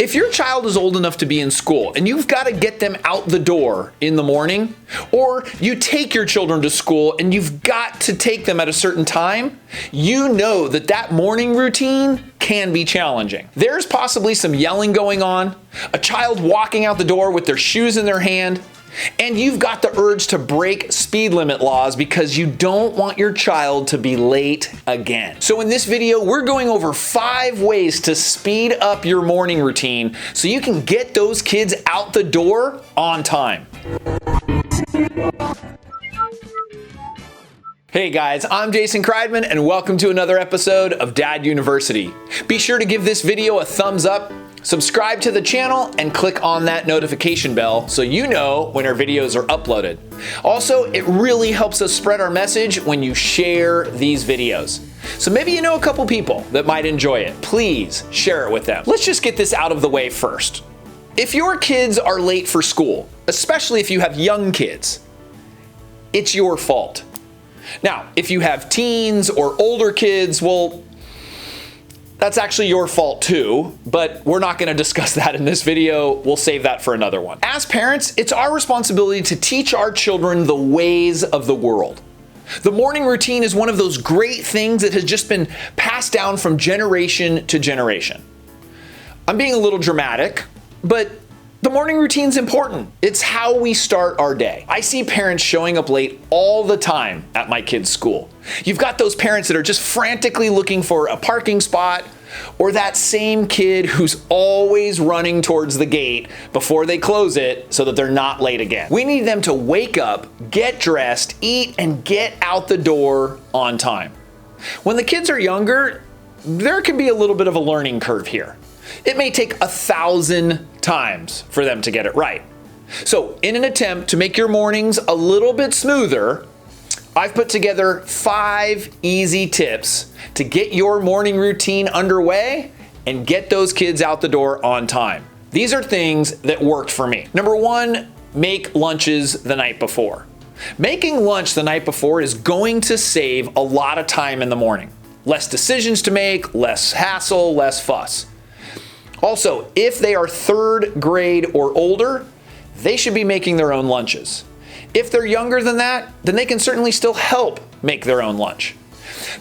If your child is old enough to be in school and you've got to get them out the door in the morning, or you take your children to school and you've got to take them at a certain time, you know that that morning routine can be challenging. There's possibly some yelling going on, a child walking out the door with their shoes in their hand, and you've got the urge to break speed limit laws because you don't want your child to be late again. So in this video, we're going over 5 ways to speed up your morning routine so you can get those kids out the door on time. Hey guys, I'm Jason Kreidman and welcome to another episode of Dad University. Be sure to give this video a thumbs up, subscribe to the channel, and click on that notification bell so you know when our videos are uploaded. Also, it really helps us spread our message when you share these videos. So maybe you know a couple people that might enjoy it. Please share it with them. Let's just get this out of the way first. If your kids are late for school, especially if you have young kids, it's your fault. Now, if you have teens or older kids, well, that's actually your fault too, but we're not going to discuss that in this video. We'll save that for another one. As parents, it's our responsibility to teach our children the ways of the world. The morning routine is one of those great things that has just been passed down from generation to generation. I'm being a little dramatic, but the morning routine's important. It's how we start our day. I see parents showing up late all the time at my kids' school. You've got those parents that are just frantically looking for a parking spot, or that same kid who's always running towards the gate before they close it so that they're not late again. We need them to wake up, get dressed, eat, and get out the door on time. When the kids are younger, there can be a little bit of a learning curve here. It may take 1,000 times for them to get it right. So in an attempt to make your mornings a little bit smoother, I've put together 5 easy tips to get your morning routine underway and get those kids out the door on time. These are things that worked for me. Number 1, make lunches the night before. Making lunch the night before is going to save a lot of time in the morning. Less decisions to make, less hassle, less fuss. Also, if they are 3rd grade or older, they should be making their own lunches. If they're younger than that, then they can certainly still help make their own lunch.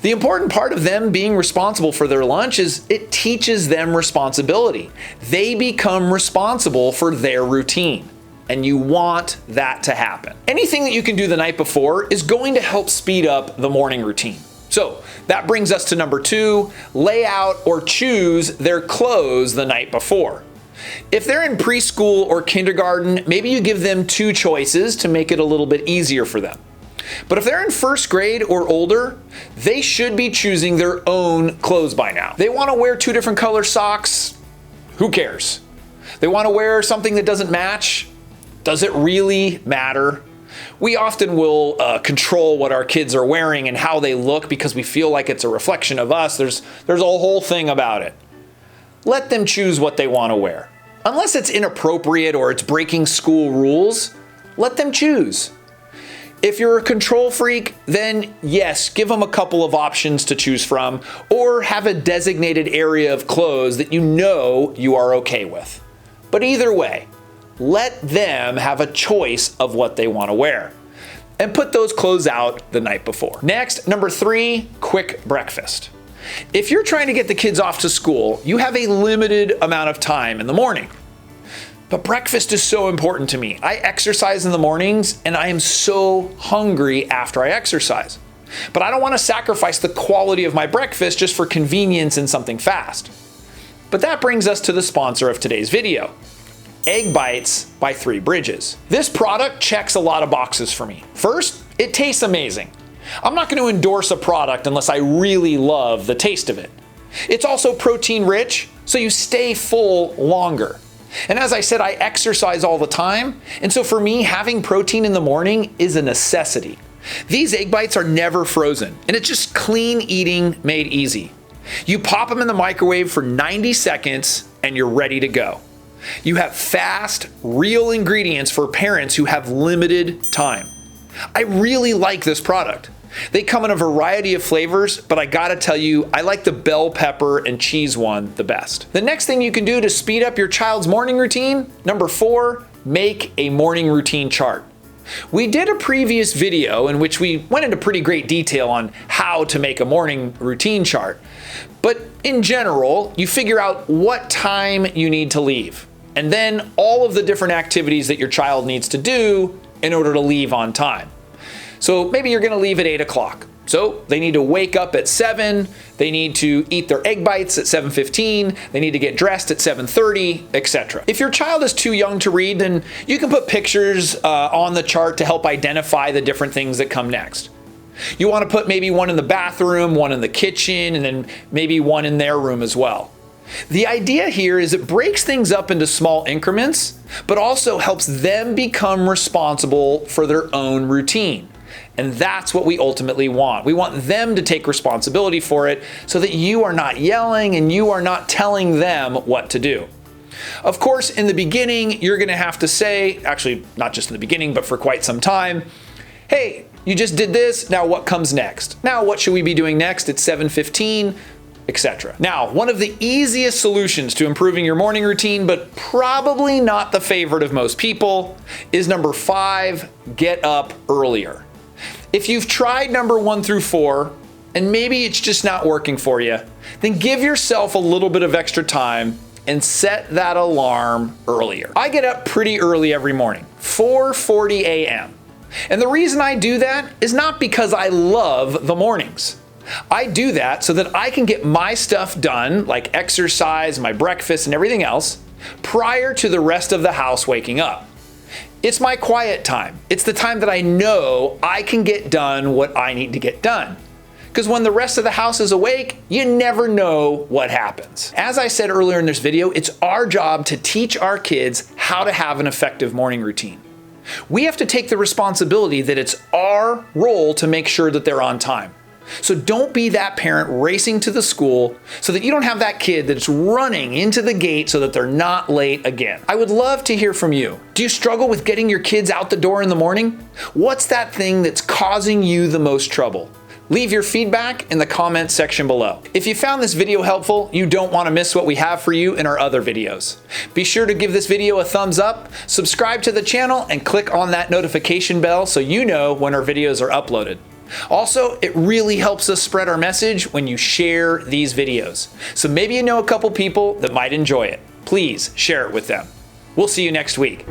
The important part of them being responsible for their lunch is it teaches them responsibility. They become responsible for their routine, and you want that to happen. Anything that you can do the night before is going to help speed up the morning routine. So that brings us to number 2, lay out or choose their clothes the night before. If they're in preschool or kindergarten, maybe you give them 2 choices to make it a little bit easier for them. But if they're in 1st grade or older, they should be choosing their own clothes by now. They want to wear 2 different color socks? Who cares? They want to wear something that doesn't match? Does it really matter? We often will control what our kids are wearing and how they look because we feel like it's a reflection of us. There's a whole thing about it. Let them choose what they want to wear. Unless it's inappropriate or it's breaking school rules, let them choose. If you're a control freak, then yes, give them a couple of options to choose from, or have a designated area of clothes that you know you are okay with. But either way, let them have a choice of what they want to wear and put those clothes out the night before. Next, number 3, quick breakfast. If you're trying to get the kids off to school, you have a limited amount of time in the morning. But breakfast is so important to me. I exercise in the mornings and I am so hungry after I exercise. But I don't want to sacrifice the quality of my breakfast just for convenience and something fast. But that brings us to the sponsor of today's video. Egg Bites by 3 Bridges. This product checks a lot of boxes for me. First, it tastes amazing. I'm not going to endorse a product unless I really love the taste of it. It's also protein rich, so you stay full longer. And as I said, I exercise all the time, and so for me, having protein in the morning is a necessity. These Egg Bites are never frozen, and it's just clean eating made easy. You pop them in the microwave for 90 seconds, and you're ready to go. You have fast, real ingredients for parents who have limited time. I really like this product. They come in a variety of flavors, but I gotta tell you, I like the bell pepper and cheese one the best. The next thing you can do to speed up your child's morning routine, number 4, make a morning routine chart. We did a previous video in which we went into pretty great detail on how to make a morning routine chart. But in general, you figure out what time you need to leave, and then all of the different activities that your child needs to do in order to leave on time. So maybe you're gonna leave at 8 o'clock. So they need to wake up at 7, they need to eat their egg bites at 7:15, they need to get dressed at 7:30, etc. If your child is too young to read, then you can put pictures on the chart to help identify the different things that come next. You want to put maybe one in the bathroom, one in the kitchen, and then maybe one in their room as well. The idea here is it breaks things up into small increments, but also helps them become responsible for their own routine. And that's what we ultimately want. We want them to take responsibility for it so that you are not yelling and you are not telling them what to do. Of course, in the beginning, you're gonna have to say, actually, not just in the beginning, but for quite some time, hey, you just did this, now what comes next? Now what should we be doing next at 7:15, etc. Now, one of the easiest solutions to improving your morning routine, but probably not the favorite of most people, is number 5, get up earlier. If you've tried number 1 through 4, and maybe it's just not working for you, then give yourself a little bit of extra time and set that alarm earlier. I get up pretty early every morning, 4:40 a.m. And the reason I do that is not because I love the mornings. I do that so that I can get my stuff done, like exercise, my breakfast, and everything else, prior to the rest of the house waking up. It's my quiet time. It's the time that I know I can get done what I need to get done. Because when the rest of the house is awake, you never know what happens. As I said earlier in this video, it's our job to teach our kids how to have an effective morning routine. We have to take the responsibility that it's our role to make sure that they're on time. So don't be that parent racing to the school so that you don't have that kid that's running into the gate so that they're not late again. I would love to hear from you. Do you struggle with getting your kids out the door in the morning? What's that thing that's causing you the most trouble? Leave your feedback in the comments section below. If you found this video helpful, you don't want to miss what we have for you in our other videos. Be sure to give this video a thumbs up, subscribe to the channel, and click on that notification bell so you know when our videos are uploaded. Also, it really helps us spread our message when you share these videos. So maybe you know a couple people that might enjoy it. Please share it with them. We'll see you next week.